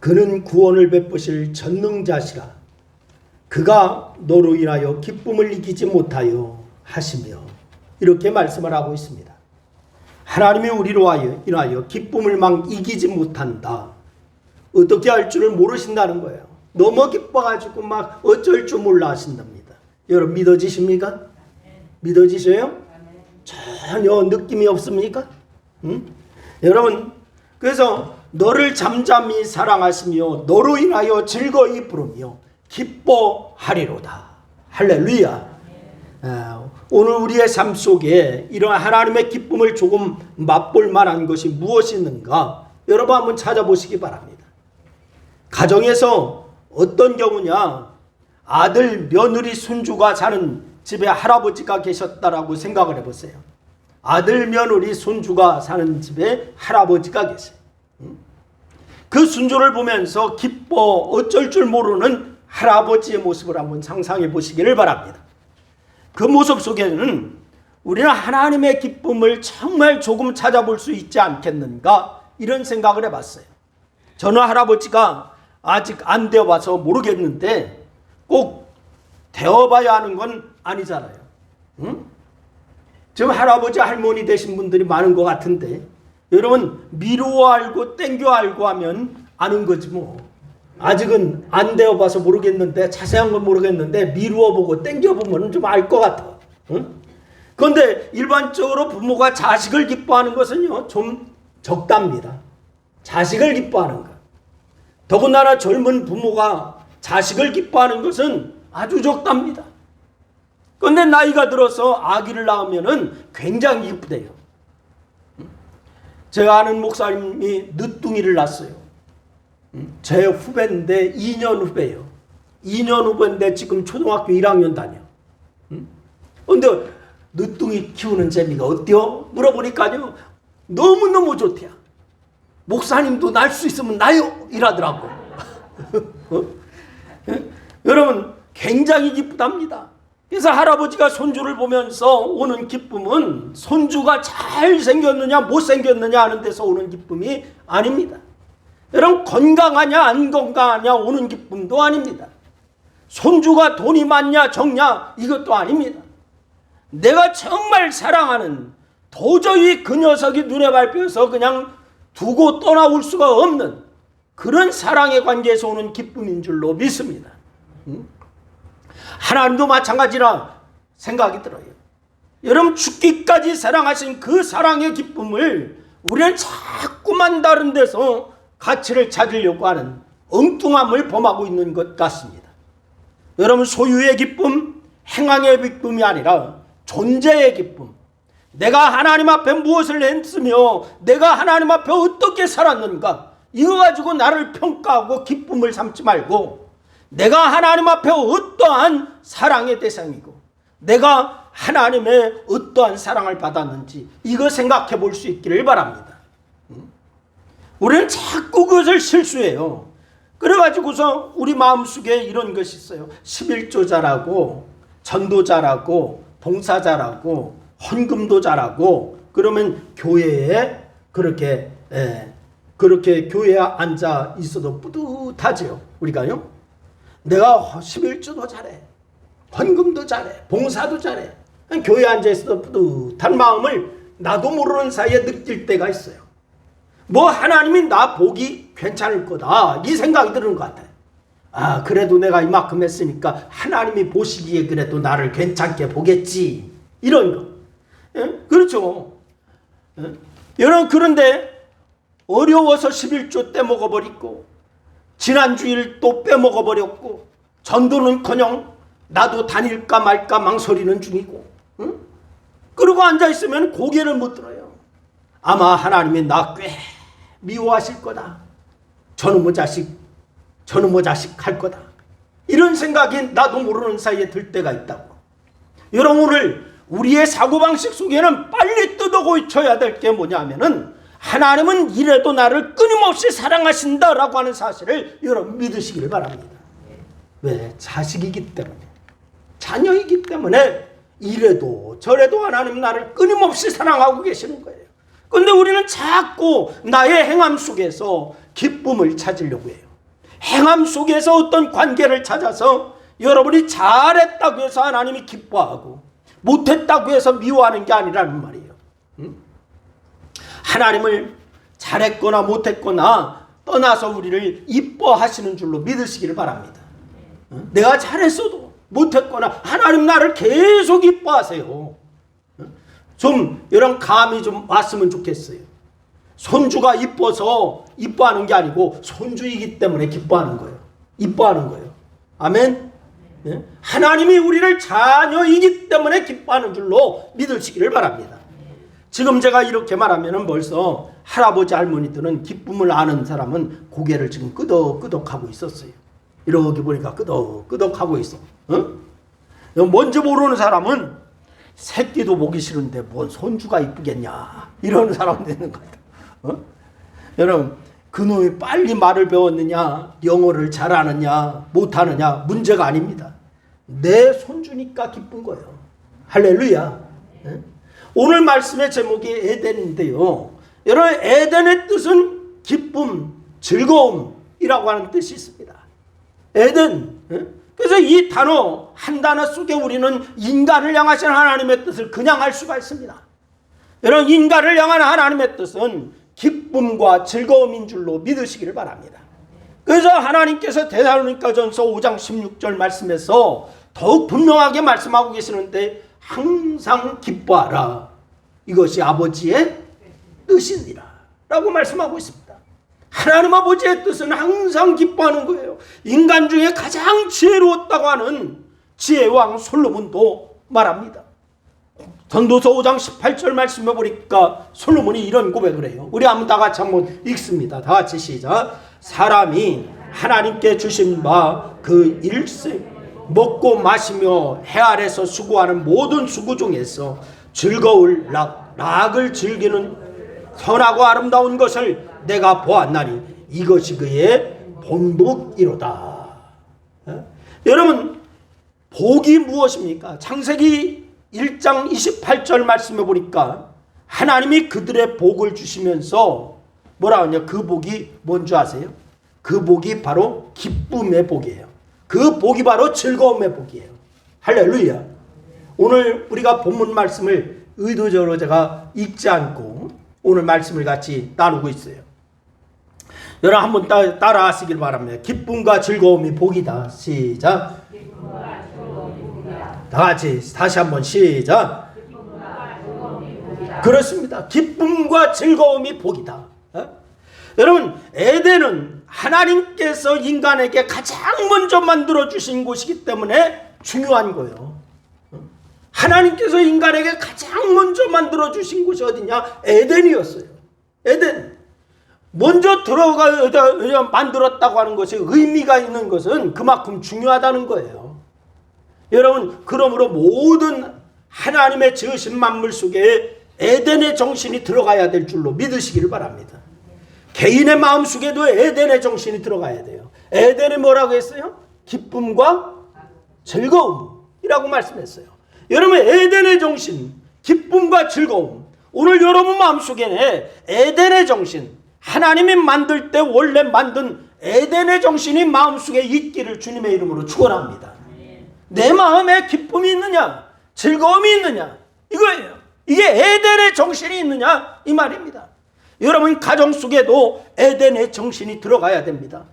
그는 구원을 베푸실 전능자시라. 그가 너로 인하여 기쁨을 이기지 못하여 하시며, 이렇게 말씀을 하고 있습니다. 하나님이 우리로 인하여 기쁨을 막 이기지 못한다. 어떻게 할 줄을 모르신다는 거예요. 너무 기뻐가지고 막 어쩔 줄 몰라 하신답니다. 여러분 믿어지십니까? 믿어지셔요? 전혀 느낌이 없습니까? 여러분, 그래서 너를 잠잠히 사랑하시며 너로 인하여 즐거이 부르며 기뻐하리로다. 할렐루야. 오늘 우리의 삶 속에 이런 하나님의 기쁨을 조금 맛볼 만한 것이 무엇이 있는가, 여러분 한번 찾아보시기 바랍니다. 가정에서 어떤 경우냐, 아들, 며느리, 손주가 사는 집에 할아버지가 계셨다라고 생각을 해보세요. 아들, 며느리, 손주가 사는 집에 할아버지가 계세요. 그 손주를 보면서 기뻐 어쩔 줄 모르는 할아버지의 모습을 한번 상상해 보시기를 바랍니다. 그 모습 속에는 우리는 하나님의 기쁨을 정말 조금 찾아볼 수 있지 않겠는가, 이런 생각을 해봤어요. 저는 할아버지가 아직 안 되어봐서 모르겠는데 꼭 되어봐야 하는 건 아니잖아요. 지금 할아버지 할머니 되신 분들이 많은 것 같은데, 여러분 미루어 알고 땡겨 알고 하면 아는 거지 뭐. 아직은 안 되어봐서 모르겠는데, 자세한 건 모르겠는데 미루어 보고 땡겨 보면 좀 알 것 같아. 그런데 일반적으로 부모가 자식을 기뻐하는 것은요 좀 적답니다. 자식을 기뻐하는 것, 더군다나 젊은 부모가 자식을 기뻐하는 것은 아주 적답니다. 그런데 나이가 들어서 아기를 낳으면은 굉장히 기쁘대요. 제가 아는 목사님이 늦둥이를 낳았어요. 제 후배인데 2년 후배예요. 2년 후배인데 지금 초등학교 1학년 다녀. 그런데 늦둥이 키우는 재미가 어때요? 물어보니까요 너무너무 좋대요. 목사님도 날 수 있으면 나요 이라더라고. 여러분 굉장히 기쁘답니다. 그래서 할아버지가 손주를 보면서 오는 기쁨은 손주가 잘 생겼느냐 못 생겼느냐 하는 데서 오는 기쁨이 아닙니다. 여러분 건강하냐 안 건강하냐 오는 기쁨도 아닙니다. 손주가 돈이 많냐 적냐 이것도 아닙니다. 내가 정말 사랑하는, 도저히 그 녀석이 눈에 밟혀서 그냥 두고 떠나올 수가 없는 그런 사랑의 관계에서 오는 기쁨인 줄로 믿습니다. 하나님도 마찬가지라 생각이 들어요. 여러분 죽기까지 사랑하신 그 사랑의 기쁨을 우리는 자꾸만 다른 데서 가치를 찾으려고 하는 엉뚱함을 범하고 있는 것 같습니다. 여러분 소유의 기쁨, 행함의 기쁨이 아니라 존재의 기쁨, 내가 하나님 앞에 무엇을 했으며 내가 하나님 앞에 어떻게 살았는가, 이거 가지고 나를 평가하고 기쁨을 삼지 말고 내가 하나님 앞에 어떠한 사랑의 대상이고 내가 하나님의 어떠한 사랑을 받았는지 이거 생각해 볼 수 있기를 바랍니다. 우리는 자꾸 그것을 실수해요. 그래가지고서 우리 마음속에 이런 것이 있어요. 11조 잘하고 전도 잘하고 봉사 잘하고 헌금도 잘하고 그러면 교회에 그렇게 교회에 앉아 있어도 뿌듯하죠. 우리가요. 내가 11조도 잘해, 헌금도 잘해, 봉사도 잘해, 교회에 앉아 있어도 뿌듯한 마음을 나도 모르는 사이에 느낄 때가 있어요. 뭐 하나님이 나 보기 괜찮을 거다 이 생각이 드는 것 같아요. 아 그래도 내가 이만큼 했으니까 하나님이 보시기에 그래도 나를 괜찮게 보겠지, 이런 거. 예? 그렇죠. 예? 여러분 그런데 어려워서 11조 떼먹어버리고 지난주일 또 빼먹어버렸고 전도는커녕 나도 다닐까 말까 망설이는 중이고, 응? 그러고 앉아있으면 고개를 못 들어요. 아마 하나님이 나 꽤 미워하실 거다, 저놈의 자식 할 거다, 이런 생각이 나도 모르는 사이에 들 때가 있다고. 여러분 오늘 우리의 사고방식 속에는 빨리 뜯어고쳐야 될 게 뭐냐면은 하나님은 이래도 나를 끊임없이 사랑하신다라고 하는 사실을 여러분 믿으시기를 바랍니다. 왜? 자식이기 때문에, 자녀이기 때문에 이래도 저래도 하나님 나를 끊임없이 사랑하고 계시는 거예요. 그런데 우리는 자꾸 나의 행함 속에서 기쁨을 찾으려고 해요. 행함 속에서 어떤 관계를 찾아서 여러분이 잘했다고 해서 하나님이 기뻐하고 못했다고 해서 미워하는 게 아니라는 말이에요. 하나님을 잘했거나 못했거나 떠나서 우리를 이뻐하시는 줄로 믿으시기를 바랍니다. 내가 잘했어도 못했거나 하나님 나를 계속 이뻐하세요. 좀 이런 감이 좀 왔으면 좋겠어요. 손주가 이뻐서 이뻐하는 게 아니고 손주이기 때문에 기뻐하는 거예요. 이뻐하는 거예요. 아멘. 하나님이 우리를 자녀이기 때문에 기뻐하는 줄로 믿으시기를 바랍니다. 지금 제가 이렇게 말하면 벌써 할아버지 할머니들은 기쁨을 아는 사람은 고개를 지금 끄덕끄덕 하고 있었어요. 이렇게 보니까 끄덕끄덕 하고 있어. 먼저 모르는 사람은 새끼도 보기 싫은데 뭔 손주가 이쁘겠냐 이러는 사람도 있는 거예요. 여러분, 그놈이 빨리 말을 배웠느냐 영어를 잘하느냐 못하느냐 문제가 아닙니다. 내 손주니까 기쁜 거예요. 할렐루야. 오늘 말씀의 제목이 에덴인데요, 여러분, 에덴의 뜻은 기쁨, 즐거움이라고 하는 뜻이 있습니다. 에덴. 그래서 이 단어 한 단어 속에 우리는 인간을 향하신 하나님의 뜻을 그냥 알 수가 있습니다. 여러분, 인간을 향한 하나님의 뜻은 기쁨과 즐거움인 줄로 믿으시기를 바랍니다. 그래서 하나님께서 데살로니가전서 5장 16절 말씀에서 더욱 분명하게 말씀하고 계시는데, 항상 기뻐하라, 이것이 아버지의 뜻이니라 라고 말씀하고 있습니다. 하나님 아버지의 뜻은 항상 기뻐하는 거예요. 인간 중에 가장 지혜로웠다고 하는 지혜왕 솔로몬도 말합니다. 전도서 5장 18절 말씀해 보니까 솔로몬이 이런 고백을 해요. 우리 한번 다 같이 한번 읽습니다. 다 같이 시작. 사람이 하나님께 주신 바 그 일생 먹고 마시며 해 아래서 수고하는 모든 수고 중에서 즐거울 락을 즐기는 선하고 아름다운 것을 내가 보았나니 이것이 그의 본복이로다. 여러분, 복이 무엇입니까? 창세기 1장 28절 말씀해 보니까 하나님이 그들의 복을 주시면서 뭐라 하냐, 그 복이 뭔 줄 아세요? 그 복이 바로 기쁨의 복이에요. 그 복이 바로 즐거움의 복이에요. 할렐루야. 오늘 우리가 본문 말씀을 의도적으로 제가 읽지 않고 오늘 말씀을 같이 나누고 있어요. 여러분 한번 따라하시길 바랍니다. 기쁨과 즐거움이 복이다. 시작. 다 같이 다시 한번 시작. 그렇습니다. 기쁨과 즐거움이 복이다. 여러분, 에덴은 하나님께서 인간에게 가장 먼저 만들어주신 곳이기 때문에 중요한 거예요. 하나님께서 인간에게 가장 먼저 만들어주신 곳이 어디냐? 에덴이었어요. 에덴. 먼저 들어가 만들었다고 하는 것이 의미가 있는 것은 그만큼 중요하다는 거예요. 여러분, 그러므로 모든 하나님의 지으신 만물 속에 에덴의 정신이 들어가야 될 줄로 믿으시기를 바랍니다. 개인의 마음속에도 에덴의 정신이 들어가야 돼요. 에덴이 뭐라고 했어요? 기쁨과 즐거움이라고 말씀했어요. 여러분, 에덴의 정신, 기쁨과 즐거움. 오늘 여러분 마음속에는 에덴의 정신, 하나님이 만들 때 원래 만든 에덴의 정신이 마음속에 있기를 주님의 이름으로 축원합니다. 내 마음에 기쁨이 있느냐, 즐거움이 있느냐, 이거예요. 이게 에덴의 정신이 있느냐, 이 말입니다. 여러분 가정 속에도 에덴의 정신이 들어가야 됩니다.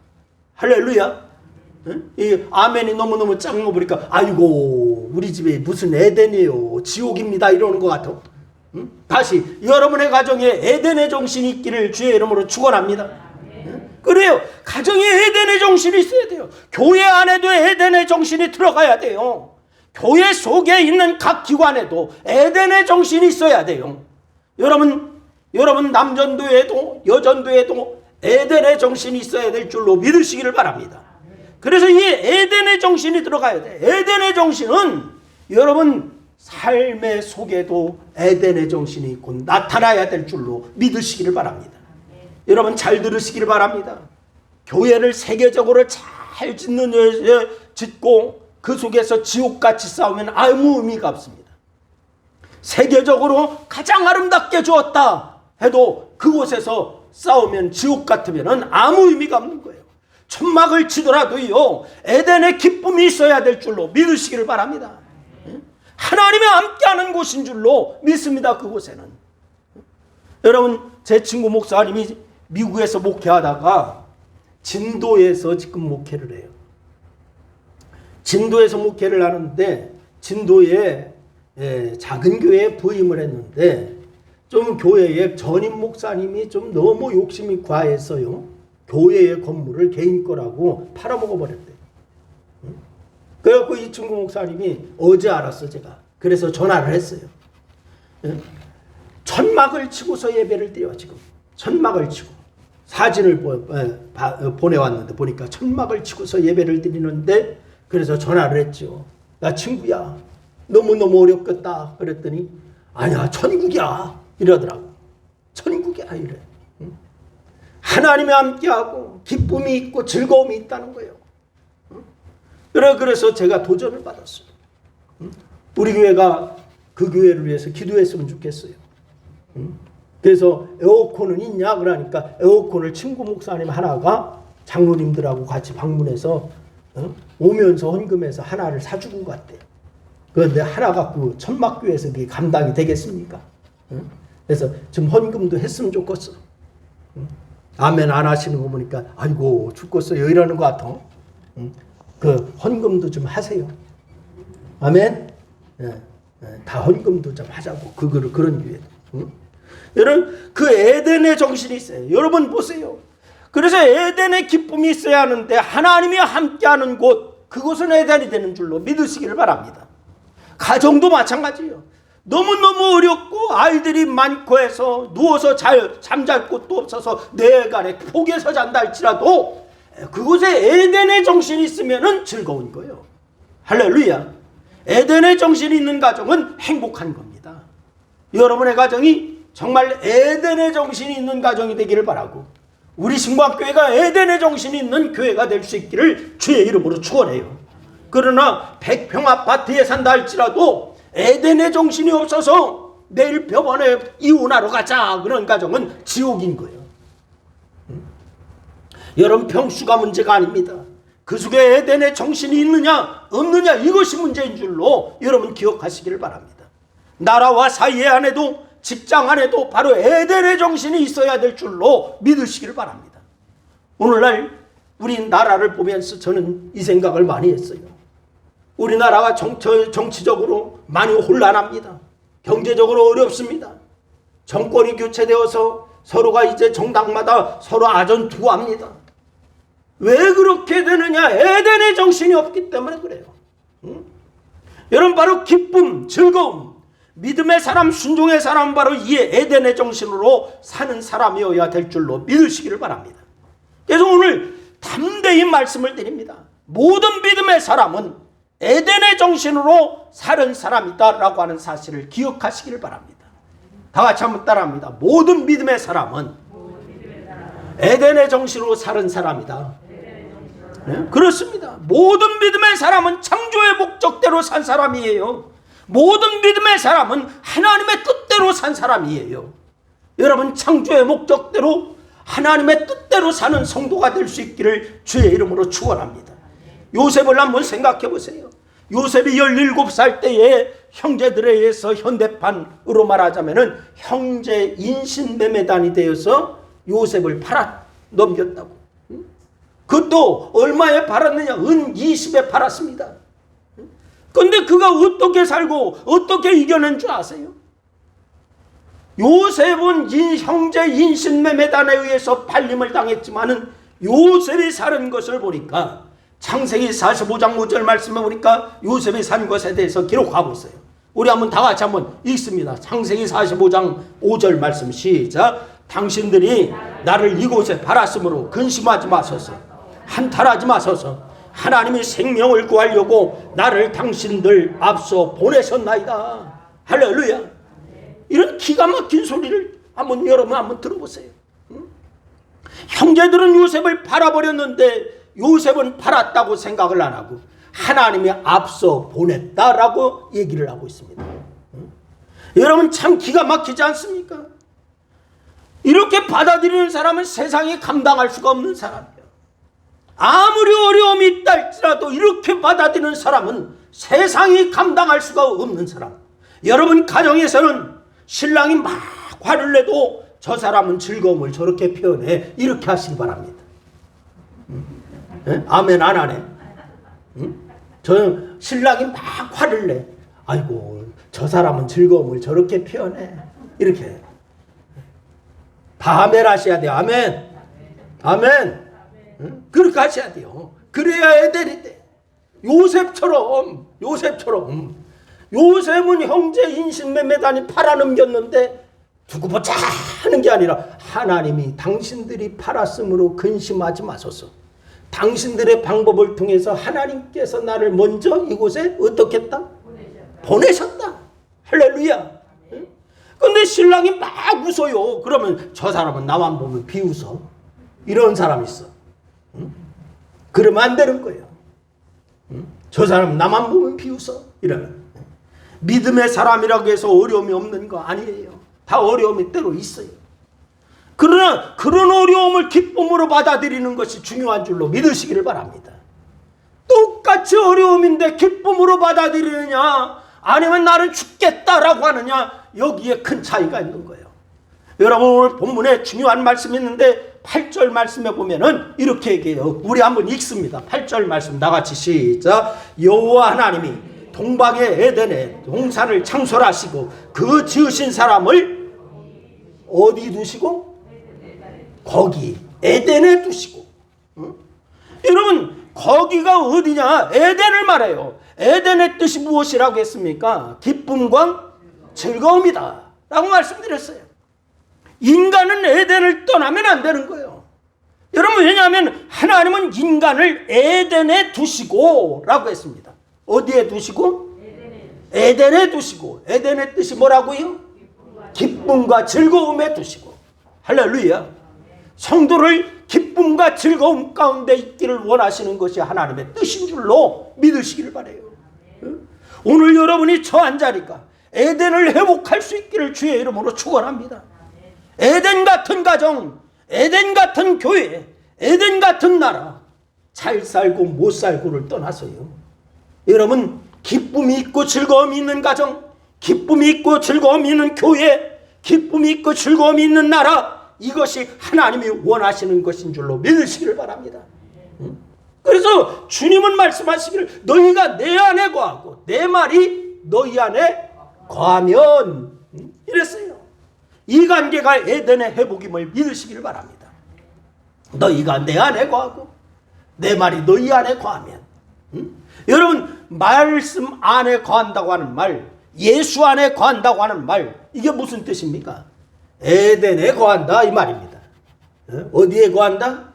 할렐루야. 이 아멘이 너무너무 작은 거 보니까 아이고 우리 집에 무슨 에덴이에요, 지옥입니다, 이러는 것 같아. 다시 여러분의 가정에 에덴의 정신이 있기를 주의 이름으로 축원합니다. 그래요. 가정에 에덴의 정신이 있어야 돼요. 교회 안에도 에덴의 정신이 들어가야 돼요. 교회 속에 있는 각 기관에도 에덴의 정신이 있어야 돼요. 여러분 남전도에도 여전도에도 에덴의 정신이 있어야 될 줄로 믿으시기를 바랍니다. 그래서 이 에덴의 정신이 들어가야 돼. 에덴의 정신은 여러분 삶의 속에도 에덴의 정신이 곧 나타나야 될 줄로 믿으시기를 바랍니다. 여러분 잘 들으시기를 바랍니다. 교회를 세계적으로 잘 짓고 그 속에서 지옥같이 싸우면 아무 의미가 없습니다. 세계적으로 가장 아름답게 주었다 해도 그곳에서 싸우면 지옥 같으면 아무 의미가 없는 거예요. 천막을 치더라도요, 에덴의 기쁨이 있어야 될 줄로 믿으시기를 바랍니다. 하나님이 함께하는 곳인 줄로 믿습니다. 그곳에는. 여러분, 제 친구 목사님이 미국에서 목회하다가 진도에서 지금 목회를 해요. 진도에서 목회를 하는데 진도에 작은 교회에 부임을 했는데 좀 교회의 전임 목사님이 좀 너무 욕심이 과해서요, 교회의 건물을 개인 거라고 팔아먹어 버렸대요. 그래갖고 이 친구 목사님이 어제 알았어, 제가. 그래서 전화를 했어요. 천막을 치고서 예배를 드려. 지금 천막을 치고 사진을 보내왔는데 보니까 천막을 치고서 예배를 드리는데, 그래서 전화를 했죠. 야 친구야, 너무너무 어렵겠다. 그랬더니 아니야, 천국이야 이러더라고. 천국이야 이래. 하나님이 함께하고 기쁨이 있고 즐거움이 있다는 거예요. 그래서 제가 도전을 받았어요. 우리 교회가 그 교회를 위해서 기도했으면 좋겠어요. 그래서 에어컨은 있냐 그러니까 에어컨을 친구 목사님 하나가 장로님들하고 같이 방문해서 오면서 헌금해서 하나를 사주고 갔대요. 그런데 하나 갖고 천막교회에서 그게 감당이 되겠습니까? 그래서 지금 헌금도 했으면 좋겠어. 아멘 안 하시는 거 보니까 아이고 죽겠어요 이러는 것 같아. 그 헌금도 좀 하세요. 아멘. 다 헌금도 좀 하자고. 그런 기회. 여러분, 그 에덴의 정신이 있어요. 여러분 보세요. 그래서 에덴의 기쁨이 있어야 하는데 하나님이 함께하는 곳, 그곳은 에덴이 되는 줄로 믿으시기를 바랍니다. 가정도 마찬가지예요. 너무너무 어렵고 아이들이 많고 해서 누워서 잠잘 곳도 없어서 내간에 폭에서 잔다 할지라도 그곳에 에덴의 정신이 있으면 즐거운 거예요. 할렐루야. 에덴의 정신이 있는 가정은 행복한 겁니다. 여러분의 가정이 정말 에덴의 정신이 있는 가정이 되기를 바라고, 우리 신광교회가 에덴의 정신이 있는 교회가 될 수 있기를 주의 이름으로 축원해요. 그러나 100평 아파트에 산다 할지라도 에덴의 정신이 없어서 내일 병원에 이혼하러 가자 그런 가정은 지옥인 거예요. 여러분, 평수가 문제가 아닙니다. 그 속에 에덴의 정신이 있느냐 없느냐 이것이 문제인 줄로 여러분 기억하시기를 바랍니다. 나라와 사회 안에도 직장 안에도 바로 에덴의 정신이 있어야 될 줄로 믿으시기를 바랍니다. 오늘날 우리 나라를 보면서 저는 이 생각을 많이 했어요. 우리나라가 정치적으로 많이 혼란합니다. 경제적으로 어렵습니다. 정권이 교체되어서 서로가 이제 정당마다 서로 아전투고합니다. 왜 그렇게 되느냐? 에덴의 정신이 없기 때문에 그래요. 여러분, 바로 기쁨, 즐거움, 믿음의 사람, 순종의 사람, 바로 이 에덴의 정신으로 사는 사람이어야 될 줄로 믿으시기를 바랍니다. 그래서 오늘 담대히 말씀을 드립니다. 모든 믿음의 사람은 에덴의 정신으로 사는 사람이다라고 하는 사실을 기억하시기를 바랍니다. 다 같이 한번 따라합니다. 모든 믿음의 사람은 에덴의 정신으로 사는 사람이다. 네? 그렇습니다. 모든 믿음의 사람은 창조의 목적대로 산 사람이에요. 모든 믿음의 사람은 하나님의 뜻대로 산 사람이에요. 여러분, 창조의 목적대로 하나님의 뜻대로 사는 성도가 될 수 있기를 주의 이름으로 축원합니다. 요셉을 한번 생각해 보세요. 요셉이 17살 때에 형제들에 의해서 현대판으로 말하자면은 형제 인신매매단이 되어서 요셉을 넘겼다고. 그것도 얼마에 팔았느냐? 은 20에 팔았습니다. 그런데 그가 어떻게 살고 어떻게 이겨낸 줄 아세요? 요셉은 형제 인신매매단에 의해서 팔림을 당했지만은 요셉이 사는 것을 보니까 창세기 45장 5절 말씀에 보니까 요셉이 산 것에 대해서 기록하고 있어요. 우리 한번 다 같이 한번 읽습니다. 창세기 45장 5절 말씀 시작. 당신들이 나를 이곳에 팔았으므로 근심하지 마소서, 한탄하지 마소서. 하나님이 생명을 구하려고 나를 당신들 앞서 보내셨나이다. 할렐루야. 이런 기가 막힌 소리를 여러분 한번 들어보세요. 형제들은 요셉을 팔아버렸는데 요셉은 팔았다고 생각을 안 하고 하나님이 앞서 보냈다라고 얘기를 하고 있습니다. 여러분, 참 기가 막히지 않습니까? 이렇게 받아들이는 사람은 세상이 감당할 수가 없는 사람이에요. 아무리 어려움이 있다 할지라도 이렇게 받아들이는 사람은 세상이 감당할 수가 없는 사람. 여러분 가정에서는 신랑이 막 화를 내도 저 사람은 즐거움을 저렇게 표현해. 이렇게 하시기 바랍니다. 아멘 안 하네. 저 신랑이 막 화를 내. 아이고 저 사람은 즐거움을 저렇게 표현해. 이렇게 다 아멘 하셔야 돼요. 아멘. 아멘. 그렇게 하셔야 돼요. 그래야 애들이 돼. 요셉처럼 요셉은 형제 인신매매단이 팔아넘겼는데 두고 보자 하는 게 아니라 하나님이 당신들이 팔았으므로 근심하지 마소서. 당신들의 방법을 통해서 하나님께서 나를 먼저 이곳에 어떻게 했다? 보내셨다. 할렐루야. 근데 신랑이 막 웃어요. 그러면 저 사람은 나만 보면 비웃어. 이런 사람이 있어. 그러면 안 되는 거예요. 저 사람은 나만 보면 비웃어. 이러면. 믿음의 사람이라고 해서 어려움이 없는 거 아니에요. 다 어려움이 때로 있어요. 그러나 그런 어려움을 기쁨으로 받아들이는 것이 중요한 줄로 믿으시기를 바랍니다. 똑같이 어려움인데 기쁨으로 받아들이느냐 아니면 나는 죽겠다라고 하느냐 여기에 큰 차이가 있는 거예요. 여러분 오늘 본문에 중요한 말씀이 있는데 8절 말씀에 보면은 이렇게 얘기해요. 우리 한번 읽습니다. 8절 말씀 나같이 시작. 여호와 하나님이 동방의 에덴에 동산을 창설하시고 그 지으신 사람을 어디 두시고? 거기 에덴에 두시고. 여러분 거기가 어디냐? 에덴을 말해요. 에덴의 뜻이 무엇이라고 했습니까? 기쁨과 즐거움이다 라고 말씀드렸어요. 인간은 에덴을 떠나면 안 되는 거예요. 여러분 왜냐하면 하나님은 인간을 에덴에 두시고 라고 했습니다. 어디에 두시고? 에덴에 두시고. 에덴의 뜻이 뭐라고요? 기쁨과 즐거움에 두시고. 할렐루야. 성도를 기쁨과 즐거움 가운데 있기를 원하시는 것이 하나님의 뜻인 줄로 믿으시기를 바라요. 오늘 여러분이 처한 자리가 에덴을 회복할 수 있기를 주의 이름으로 축원합니다. 에덴 같은 가정, 에덴 같은 교회, 에덴 같은 나라, 잘 살고 못 살고를 떠나서요. 여러분 기쁨이 있고 즐거움이 있는 가정, 기쁨이 있고 즐거움이 있는 교회, 기쁨이 있고 즐거움이 있는 나라, 이것이 하나님이 원하시는 것인 줄로 믿으시기를 바랍니다. 그래서 주님은 말씀하시기를 너희가 내 안에 거하고 내 말이 너희 안에 거하면 이랬어요. 이 관계가 에덴의 회복임을 믿으시기를 바랍니다. 너희가 내 안에 거하고 내 말이 너희 안에 거하면. 여러분 말씀 안에 거한다고 하는 말, 예수 안에 거한다고 하는 말, 이게 무슨 뜻입니까? 에덴에 거한다 이 말입니다. 어디에 거한다?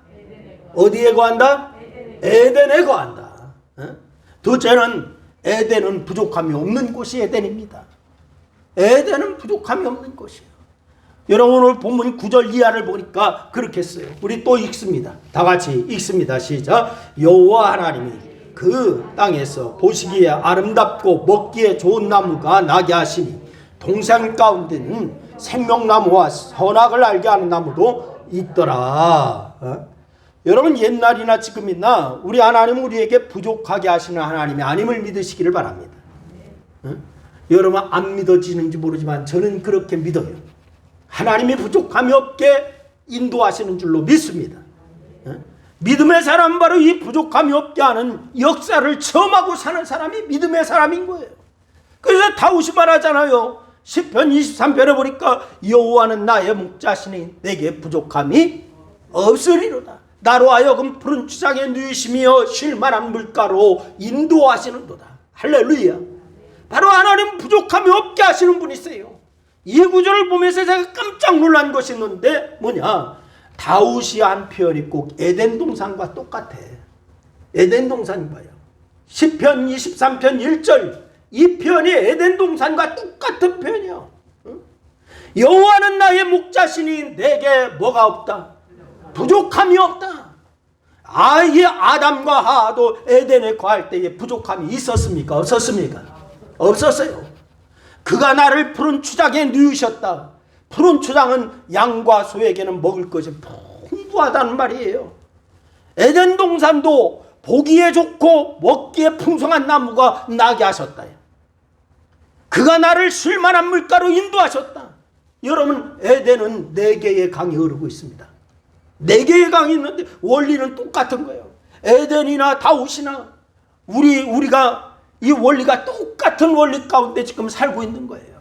어디에 거한다? 에덴에 거한다. 둘째는 에덴은 부족함이 없는 곳이 에덴입니다. 에덴은 부족함이 없는 곳이에요. 여러분 오늘 본문 9절 이하를 보니까 그렇게 써요. 우리 또 읽습니다. 다 같이 읽습니다. 시작. 여호와 하나님이 그 땅에서 보시기에 아름답고 먹기에 좋은 나무가 나게 하시니 동산 가운데는 생명나무와 선악을 알게 하는 나무도 있더라. 여러분 옛날이나 지금이나 우리 하나님은 우리에게 부족하게 하시는 하나님이 아님을 믿으시기를 바랍니다. 여러분 안 믿어지는지 모르지만 저는 그렇게 믿어요. 하나님이 부족함이 없게 인도하시는 줄로 믿습니다. 믿음의 사람은 바로 이 부족함이 없게 하는 역사를 체험하고 사는 사람이 믿음의 사람인 거예요. 그래서 다윗이 말하잖아요. 시편 23편에 보니까 여호와는 나의 목자시니 내게 부족함이 없으리로다. 나로 하여금 푸른 추장에 누이시며 쉴만한 물가로 인도하시는도다. 할렐루야. 바로 하나님 부족함이 없게 하시는 분이세요. 이 구절을 보면서 제가 깜짝 놀란 것이 있는데 뭐냐, 다윗이 한 표현이 꼭 에덴 동산과 똑같아. 에덴 동산이 뭐예요? 시편 23편 1절 이 표현이 에덴 동산과 똑같은 표현이요. 여호와는 나의 목자시니 내게 뭐가 없다? 부족함이 없다. 아예 아담과 하와도 에덴에 거할 때에 부족함이 있었습니까? 없었습니까? 없었어요. 그가 나를 푸른 추장에 누이셨다. 푸른 추장은 양과 소에게는 먹을 것이 풍부하다는 말이에요. 에덴 동산도 보기에 좋고 먹기에 풍성한 나무가 나게 하셨다. 그가 나를 쉴만한 물가로 인도하셨다. 여러분, 에덴은 4개의 강이 흐르고 있습니다. 4개의 강이 있는데 원리는 똑같은 거예요. 에덴이나 다윗이나 우리가 이 원리가 똑같은 원리 가운데 지금 살고 있는 거예요.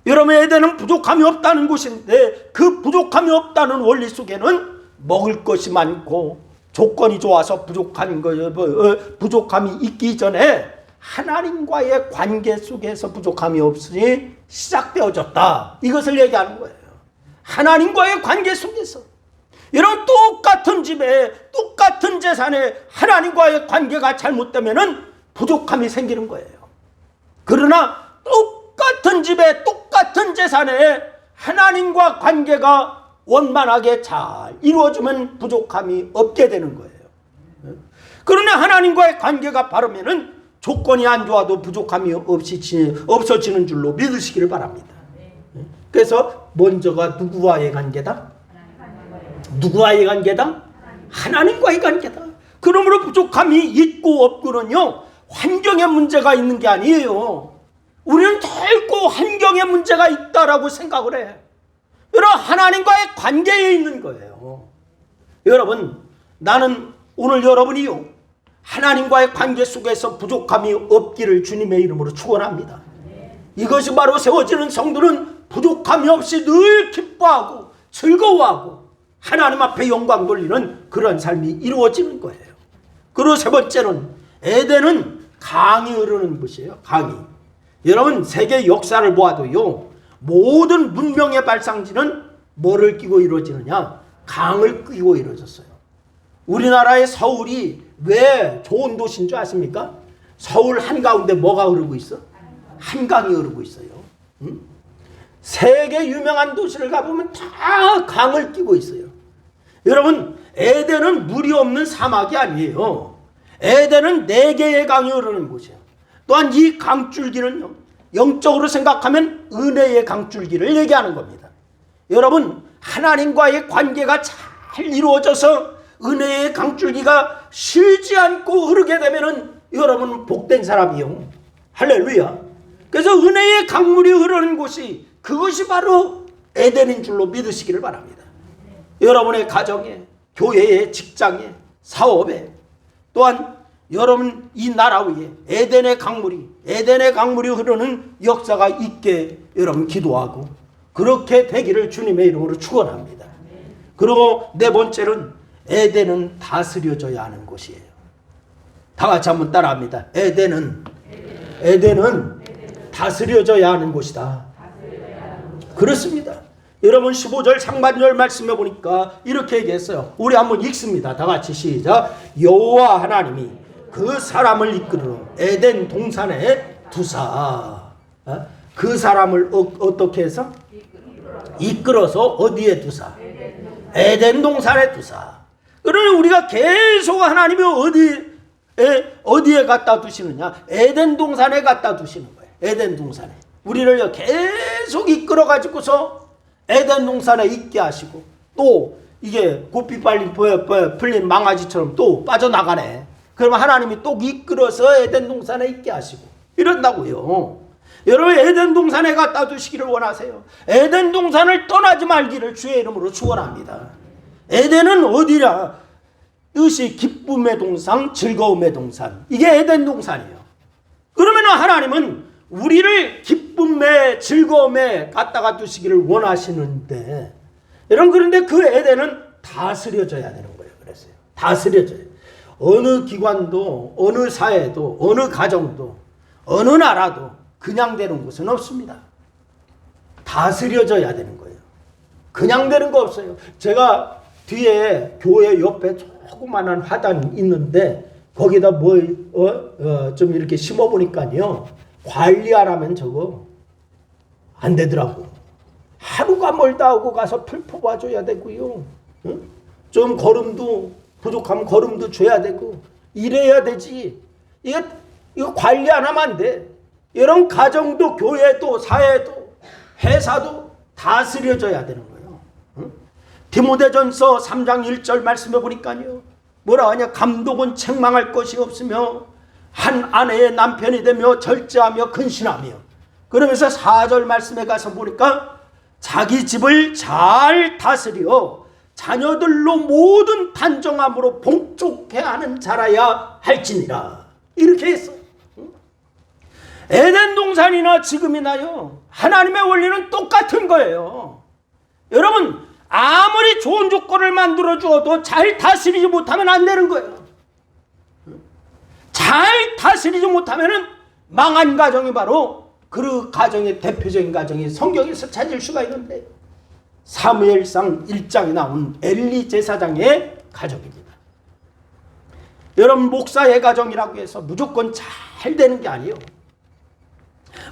여러분, 에덴은 부족함이 없다는 곳인데 그 부족함이 없다는 원리 속에는 먹을 것이 많고 조건이 좋아서 부족함이 있기 전에 하나님과의 관계 속에서 부족함이 없으니 시작되어졌다. 이것을 얘기하는 거예요. 하나님과의 관계 속에서. 이런 똑같은 집에 똑같은 재산에 하나님과의 관계가 잘못되면 부족함이 생기는 거예요. 그러나 똑같은 집에 똑같은 재산에 하나님과 관계가 원만하게 잘 이루어지면 부족함이 없게 되는 거예요. 그러나 하나님과의 관계가 바르면은 조건이 안 좋아도 부족함이 없어지는 줄로 믿으시기를 바랍니다. 그래서 먼저가 누구와의 관계다? 누구와의 관계다? 하나님과의 관계다. 그러므로 부족함이 있고 없고는요, 환경에 문제가 있는 게 아니에요. 우리는 결코 환경에 문제가 있다라고 생각을 해. 여러분, 하나님과의 관계에 있는 거예요. 여러분, 나는 오늘 여러분이요, 하나님과의 관계 속에서 부족함이 없기를 주님의 이름으로 축원합니다. 이것이 바로 세워지는 성도는 부족함이 없이 늘 기뻐하고 즐거워하고 하나님 앞에 영광 돌리는 그런 삶이 이루어지는 거예요. 그리고 세 번째는 에덴은 강이 흐르는 곳이에요. 강이. 여러분, 세계 역사를 보아도요, 모든 문명의 발상지는 뭐를 끼고 이루어지느냐? 강을 끼고 이루어졌어요. 우리나라의 서울이 왜 좋은 도시인 줄 아십니까? 서울 한가운데 뭐가 흐르고 있어? 한강이 흐르고 있어요. 세계 유명한 도시를 가보면 다 강을 끼고 있어요. 여러분, 에덴은 물이 없는 사막이 아니에요. 에덴은 4개의 강이 흐르는 곳이에요. 또한 이 강줄기는요, 영적으로 생각하면 은혜의 강줄기를 얘기하는 겁니다. 여러분, 하나님과의 관계가 잘 이루어져서 은혜의 강줄기가 쉬지 않고 흐르게 되면은 여러분은 복된 사람이요. 할렐루야. 그래서 은혜의 강물이 흐르는 곳이, 그것이 바로 에덴인 줄로 믿으시기를 바랍니다. 여러분의 가정에, 교회에, 직장에, 사업에, 또한 여러분 이 나라 위에 에덴의 강물이 흐르는 역사가 있게 여러분 기도하고 그렇게 되기를 주님의 이름으로 축원합니다. 그리고 네 번째는 에덴은 다스려져야 하는 곳이에요. 다 같이 한번 따라합니다. 에덴은 다스려져야 하는 곳이다. 그렇습니다. 여러분 15절 상반절 말씀해 보니까 이렇게 얘기했어요. 우리 한번 읽습니다. 다 같이 시작. 여호와 하나님이 그 사람을 이끌어 에덴 동산에 두사. 그 사람을 어떻게 해서? 이끌어서 어디에 두사? 에덴 동산에 두사. 그러니 우리가 계속 하나님이 어디에 갖다 두시느냐? 에덴 동산에 갖다 두시는 거예요. 에덴 동산에. 우리를 계속 이끌어 가지고서 에덴 동산에 있게 하시고, 또 이게 고삐 풀린 망아지처럼 또 빠져나가네. 그러면 하나님이 또 이끌어서 에덴 동산에 있게 하시고 이런다고요. 여러분, 에덴 동산에 갖다 두시기를 원하세요. 에덴 동산을 떠나지 말기를 주의 이름으로 축원합니다. 에덴은 어디냐? 뜻이 기쁨의 동산, 즐거움의 동산. 이게 에덴 동산이에요. 그러면 하나님은 우리를 기쁨의 즐거움에 갖다가 두시기를 원하시는데, 여러분, 그런데 그 에덴은 다스려져야 되는 거예요. 그랬어요. 다스려져요. 어느 기관도, 어느 사회도, 어느 가정도, 어느 나라도 그냥 되는 곳은 없습니다. 다스려져야 되는 거예요. 그냥 되는 거 없어요. 제가 뒤에 교회 옆에 조그만한 화단 있는데 거기다 좀 이렇게 심어보니까요, 관리하라면 저거 안 되더라고. 하루가 멀다 하고 가서 풀 뽑아줘야 되고요. 좀 걸음도 부족하면 걸음도 줘야 되고 이래야 되지. 이거 관리 안 하면 안 돼. 이런 가정도 교회도 사회도 회사도 다스려져야 되는 거예요. 디모데전서 3장 1절 말씀해 보니까요, 뭐라 하냐, 감독은 책망할 것이 없으며 한 아내의 남편이 되며 절제하며 근신하며, 그러면서 4절 말씀에 가서 보니까 자기 집을 잘 다스려 자녀들로 모든 단정함으로 봉족해 하는 자라야 할지니라. 이렇게 했어. 에덴 동산이나 지금이나요, 하나님의 원리는 똑같은 거예요. 여러분, 아무리 좋은 조건을 만들어 주어도 잘 다스리지 못하면 안 되는 거예요. 잘 다스리지 못하면 망한 가정이 바로 그 가정의 대표적인 가정이 성경에서 찾을 수가 있는데, 사무엘상 1장에 나온 엘리 제사장의 가정입니다. 여러분, 목사의 가정이라고 해서 무조건 잘 되는 게 아니에요.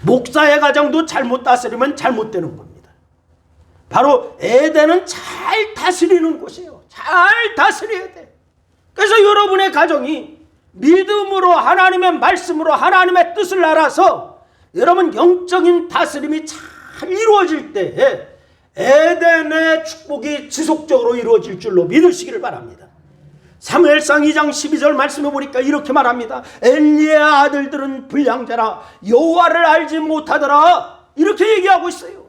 목사의 가정도 잘못 다스리면 잘못되는 겁니다. 바로 에덴은 잘 다스리는 곳이에요. 잘 다스려야 돼. 그래서 여러분의 가정이 믿음으로, 하나님의 말씀으로 하나님의 뜻을 알아서 여러분 영적인 다스림이 잘 이루어질 때에 에덴의 축복이 지속적으로 이루어질 줄로 믿으시기를 바랍니다. 사무엘상 2장 12절 말씀해 보니까 이렇게 말합니다. 엘리의 아들들은 불량자라 여호와를 알지 못하더라. 이렇게 얘기하고 있어요.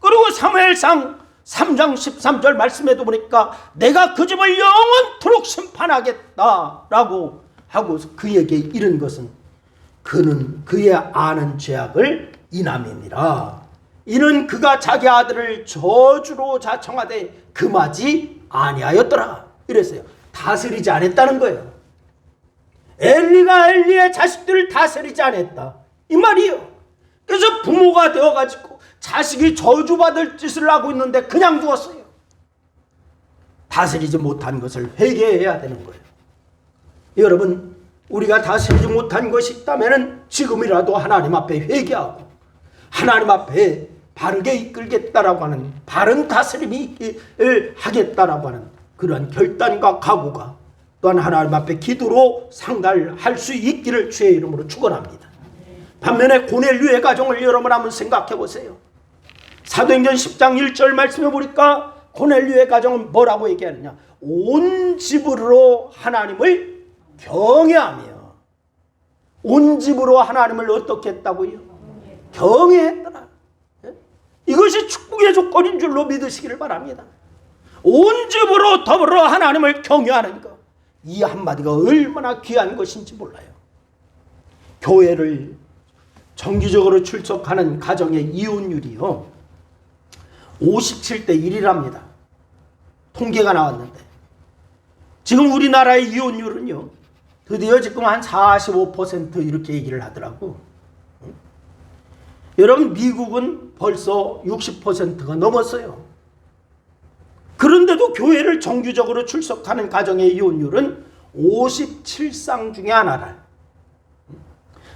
그리고 사무엘상 3장 13절 말씀에도 보니까 내가 그 집을 영원토록 심판하겠다라고 하고 그에게 이른 것은 그는 그의 아는 죄악을 인함이니라. 이는 그가 자기 아들을 저주로 자청하되 금하지 아니하였더라. 이랬어요. 다스리지 않았다는 거예요. 엘리가 엘리의 자식들을 다스리지 않았다, 이 말이에요. 그래서 부모가 되어가지고 자식이 저주받을 짓을 하고 있는데 그냥 두었어요. 다스리지 못한 것을 회개해야 되는 거예요. 여러분, 우리가 다스리지 못한 것이 있다면 지금이라도 하나님 앞에 회개하고 하나님 앞에 바르게 이끌겠다라고 하는, 바른 다스림이 하겠다라고 하는 그러한 결단과 각오가 또한 하나님 앞에 기도로 상달할 수 있기를 주의 이름으로 축원합니다. 반면에 고넬류의 가정을 여러분 한번 생각해 보세요. 사도행전 10장 1절 말씀해 보니까 고넬류의 가정은 뭐라고 얘기하느냐, 온 집으로 하나님을 경외하며. 온 집으로 하나님을 어떻게 했다고요? 경외했더라. 이것이 축복의 조건인 줄로 믿으시기를 바랍니다. 온 집으로 더불어 하나님을 경외하는 것, 이 한마디가 얼마나 귀한 것인지 몰라요. 교회를 정기적으로 출석하는 가정의 이혼율이요 57대 1이랍니다. 통계가 나왔는데 지금 우리나라의 이혼율은요 드디어 지금 한 45% 이렇게 얘기를 하더라고. 여러분, 미국은 벌써 60%가 넘었어요. 그런데도 교회를 정기적으로 출석하는 가정의 이혼율은 57상 중에 하나라.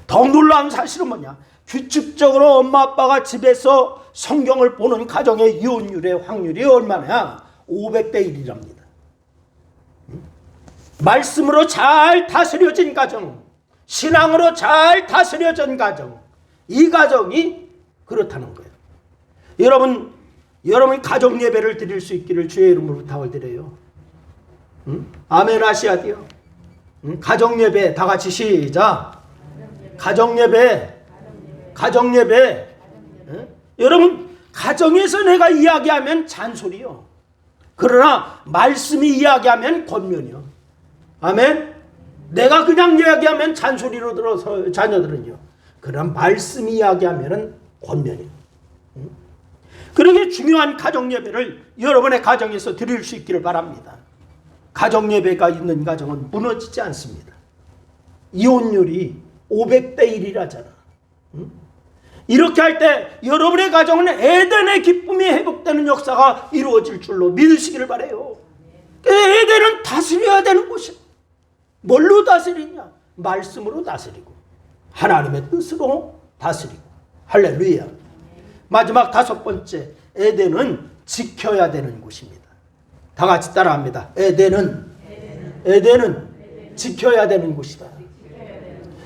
더 놀라운 사실은 뭐냐, 규칙적으로 엄마 아빠가 집에서 성경을 보는 가정의 이혼율의 확률이 얼마나? 500대 1이랍니다. 말씀으로 잘 다스려진 가정, 신앙으로 잘 다스려진 가정, 이 가정이 그렇다는 거예요. 여러분 가정 예배를 드릴 수 있기를 주의 이름으로 부탁을 드려요. 아멘 하셔야 돼요. 가정 예배 다 같이 시작. 가정 예배. 여러분, 가정에서 내가 이야기하면 잔소리요. 그러나 말씀이 이야기하면 권면이요. 아멘. 내가 그냥 이야기하면 잔소리로 들어서 자녀들은요. 그러나 말씀이 이야기하면 권면이요. 그렇게 중요한 가정 예배를 여러분의 가정에서 드릴 수 있기를 바랍니다. 가정 예배가 있는 가정은 무너지지 않습니다. 이혼율이 500대 1이라잖아. 이렇게 할 때 여러분의 가정은 에덴의 기쁨이 회복되는 역사가 이루어질 줄로 믿으시기를 바라요. 에덴은 다스려야 되는 곳이야. 뭘로 다스리냐? 말씀으로 다스리고 하나님의 뜻으로 다스리고. 할렐루야. 마지막 5번째, 에덴은 지켜야 되는 곳입니다. 다 같이 따라합니다. 에덴은 지켜야 되는 곳이다.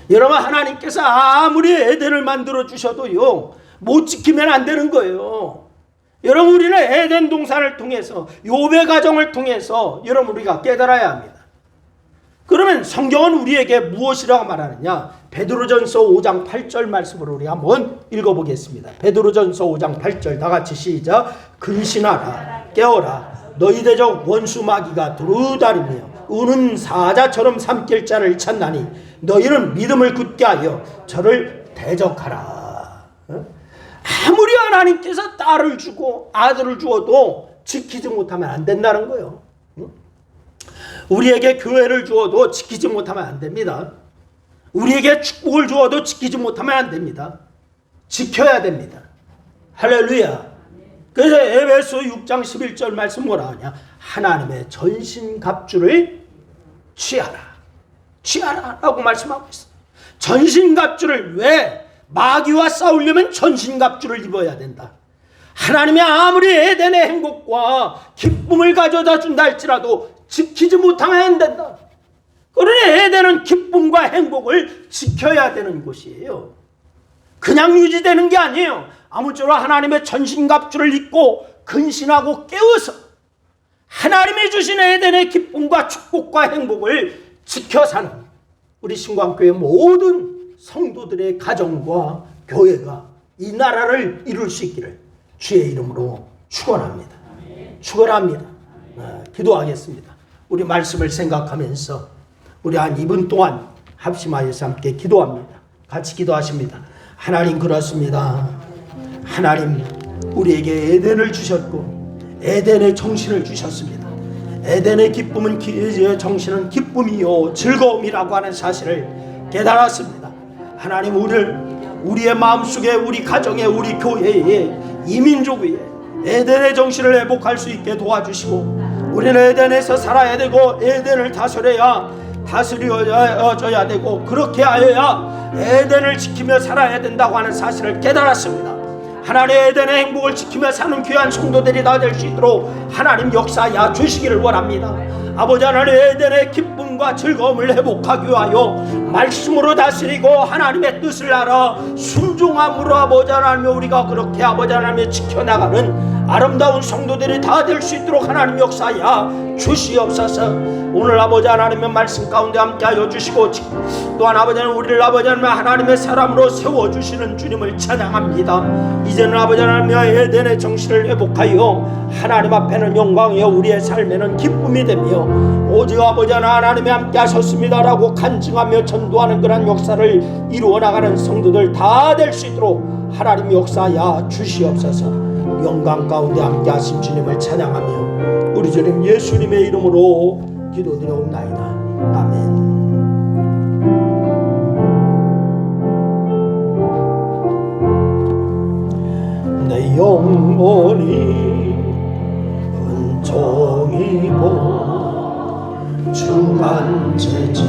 여러분, 하나님께서 아무리 에덴을 만들어 주셔도요 못 지키면 안 되는 거예요. 여러분, 우리는 에덴 동산을 통해서, 욥의 가정을 통해서 여러분 우리가 깨달아야 합니다. 그러면 성경은 우리에게 무엇이라고 말하느냐? 베드로전서 5장 8절 말씀으로 우리 한번 읽어보겠습니다. 베드로전서 5장 8절 다 같이 시작. 근신하라 깨어라 너희 대적 원수 마귀가 두루다리며 우는 사자처럼 삼킬 자를 찾나니 너희는 믿음을 굳게 하여 저를 대적하라. 아무리 하나님께서 딸을 주고 아들을 주어도 지키지 못하면 안 된다는 거예요. 우리에게 교회를 주어도 지키지 못하면 안 됩니다. 우리에게 축복을 주어도 지키지 못하면 안 됩니다. 지켜야 됩니다. 할렐루야. 그래서 에베소 6장 11절 말씀 뭐라 하냐? 하나님의 전신갑주를 취하라. 취하라 라고 말씀하고 있어요. 전신갑주를 왜? 마귀와 싸우려면 전신갑주를 입어야 된다. 하나님이 아무리 에덴의 행복과 기쁨을 가져다 준다 할지라도 지키지 못하면 안 된다. 그러니 에덴은 기쁨과 행복을 지켜야 되는 곳이에요. 그냥 유지되는 게 아니에요. 아무쪼록 하나님의 전신갑주를 입고 근신하고 깨워서 하나님이 주신 에덴의 기쁨과 축복과 행복을 지켜 사는 우리 신광교회 모든 성도들의 가정과 교회가 이 나라를 이룰 수 있기를 주의 이름으로 축원합니다. 축원합니다. 기도하겠습니다. 우리 말씀을 생각하면서 우리 한 2분 동안 합심하여서 함께 기도합니다. 같이 기도하십니다. 하나님 그렇습니다. 하나님 우리에게 에덴을 주셨고 에덴의 정신을 주셨습니다. 에덴의 기쁨은 정신은 기쁨이요 즐거움이라고 하는 사실을 깨달았습니다. 하나님 우리의 마음속에 우리 가정에 우리 교회에 이민족 위에 에덴의 정신을 회복할 수 있게 도와주시고 우리는 에덴에서 살아야 되고 에덴을 다스려져야 되고 그렇게 하여야 에덴을 지키며 살아야 된다고 하는 사실을 깨달았습니다. 하나님의 에덴의 행복을 지키며 사는 귀한 성도들이 다 될 수 있도록 하나님 역사하여 주시기를 원합니다. 아버지 하나님 에덴의 기쁨과 즐거움을 회복하기 위하여 말씀으로 다스리고 하나님의 뜻을 알아 순종함으로 아버지 하나님 우리가 그렇게 아버지 하나님을 지켜나가는 아름다운 성도들이 다 될 수 있도록 하나님 역사하여 주시옵소서. 오늘 아버지 하나님의 말씀 가운데 함께하여 주시고 또한 아버지 하나님 우리를 아버지 하나님의 사람으로 세워주시는 주님을 찬양합니다. 이제는 아버지 하나님의 에덴의 정신을 회복하여 하나님 앞에는 영광이요 우리의 삶에는 기쁨이 되며 오직 아버지 하나님이 함께 하셨습니다라고 간증하며 전도하는 그런 역사를 이루어 나가는 성도들 다 될 수 있도록 하나님 역사하여 주시옵소서. 영광 가운데 함께 하신 주님을 찬양하며 우리 주님 예수님의 이름으로 기도드려옵나이다. 아멘. 내 영혼이 은총이 보 주간 재짐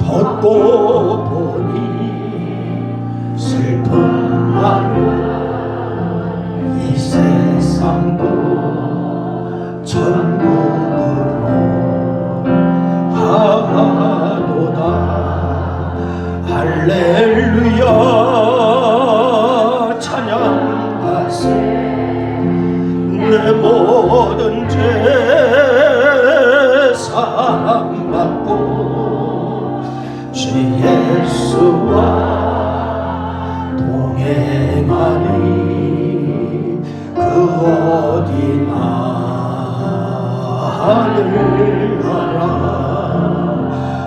벗고 보니 슬픔 많은 이 세상도 천국으로 하도다. 할렐루야 찬양하세. 내 모든 죄 사함받고 주 예수와 동행하니 그 어디나 하늘 나라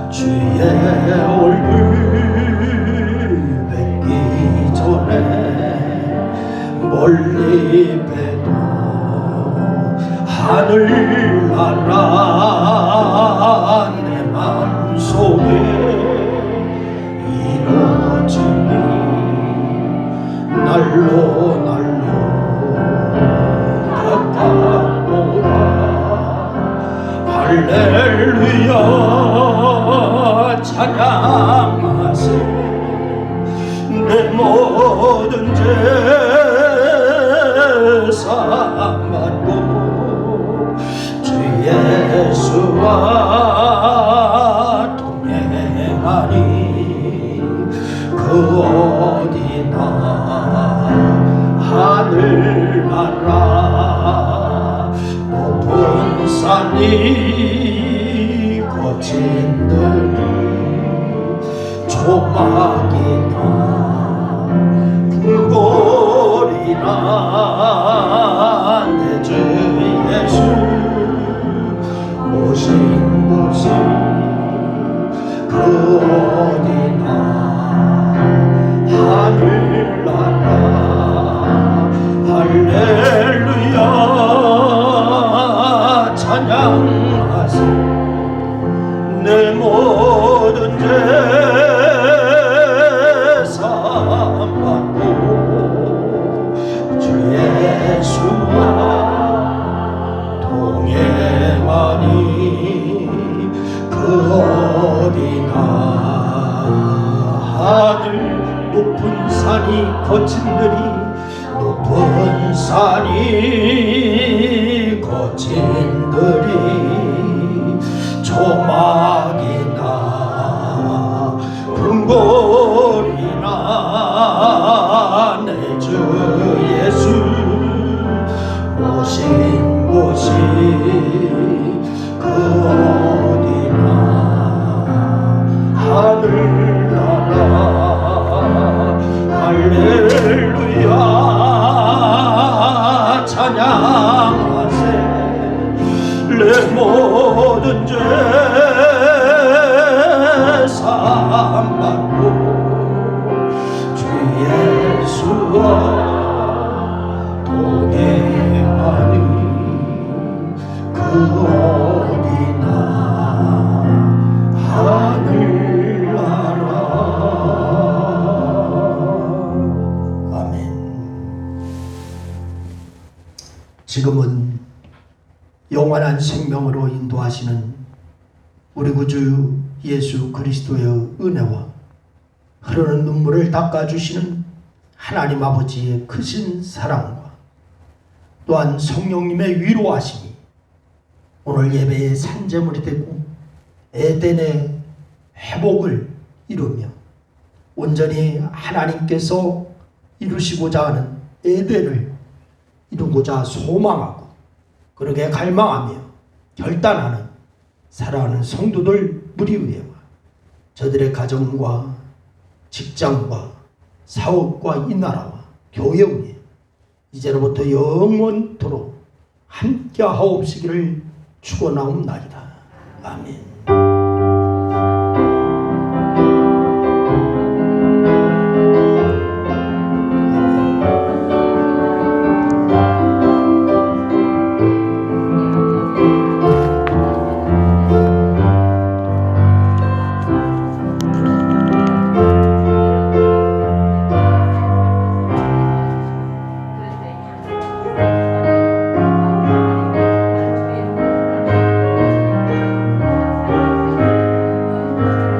주의 얼굴 뵙기 전에 멀리 뵈도 하늘 나라 내 마음속에 이루어지니 날로 가까워라. 할렐루야 찬양하세. 내 모든 죄 사함받고 거친들이 조막이나 불골이나 내 주 예수 오신 곳이 그 어디나 하늘나라 할렐루야 찬양하세 내 모든 죄 사함받고 주 예수와 동행하니 그 어디나 하늘 높은 산이 거친들이 높은 산이 거친들이 조막이나 궁궐이나 내 주 예수 오신 곳이 그 어디나 하늘나라 할렐루야 찬양하세 내 모든 죄 사함받고 주 예수와 동행하니 그 어디나 하늘나라. 아멘. 지금은 영원한 생명으로 인도하시는 우리 구주 예수 그리스도의 은혜와 흐르는 눈물을 닦아주시는 하나님 아버지의 크신 사랑과 또한 성령님의 위로하심이 오늘 예배의 산재물이 되고 에덴의 회복을 이루며 온전히 하나님께서 이루시고자 하는 에덴을 이루고자 소망하고 그러게 갈망하며 결단하는 사랑하는 성도들 무리 위에와 저들의 가정과 직장과 사업과 이 나라와 교회 위에 이제로부터 영원토록 함께 하옵시기를 축원하옵나이다. 아멘.